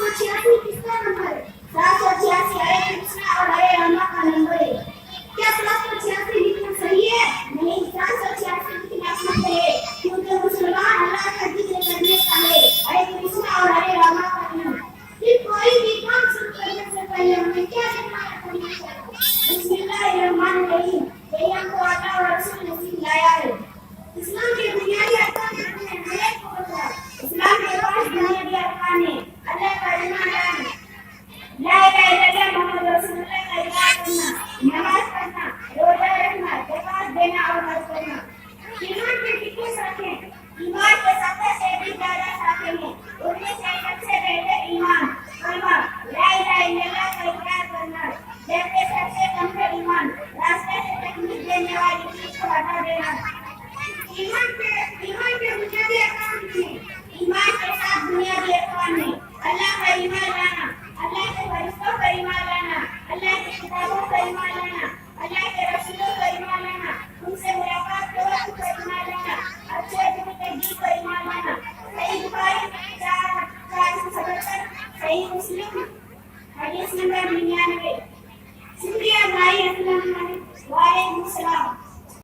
786 किसका नंबर है? 786 हरे कृष्णा और हरे रामा का नंबर है। क्या 786 लिखना सही है? नहीं, 786 लिखना गलत है, क्योंकि मुसलमान अल्लाह का जिक्र करने का है, हरे कृष्णा और हरे रामा का नहीं। फिर कोई भी काम शुरू करने से पहले हमें क्या करना चाहिए? बिस्मिल्लाहिर्रहमानिर्रहीम। यही हमको अल्लाह और रसूल ने सिखाया है। इस्लाम के बुनियादी अरकान कितने हैं? हर एक को पता है। इस्लाम के 5 बुनियादी अरकान हैं। अल्लाह का ईमान लाना, ला इलाहा इल्लल्लाह मुहम्मद रसूलुल्लाह का इकरार करना, नमाज पढ़ना, रोजा रखना, ज़कात देना और हज करना। ईमान के कितने शाखे हैं? ईमान के 70 से भी ज्यादा शाखे हैं। उनमें से सबसे बेहतर ईमान कलमा, ला इलाहा इल्लल्लाह का इकरार करना, जबकि सबसे कमतर ईमान रास्ते से तकलीफ देने वाली चीज को हटा देना। ईमान के बुनियादी अरकान हैं। ईमान के 7 बुनियादी अरकान हैं। अल्लाह का ईमान लाना, अल्लाह के फरिश्तों पर ईमान लाना, अल्लाह की किताबों पर ईमान लाना, अल्लाह के रसूलों पर ईमान लाना, उनसे मुलाकात के वक्त पर ईमान लाना, अच्छे दिन के दिन पर ईमान लाना। सही बुखारी 477, सही मुस्लिम हदीस नंबर 99। शुक्रिया भाई, अस्सलाम वालेकुम।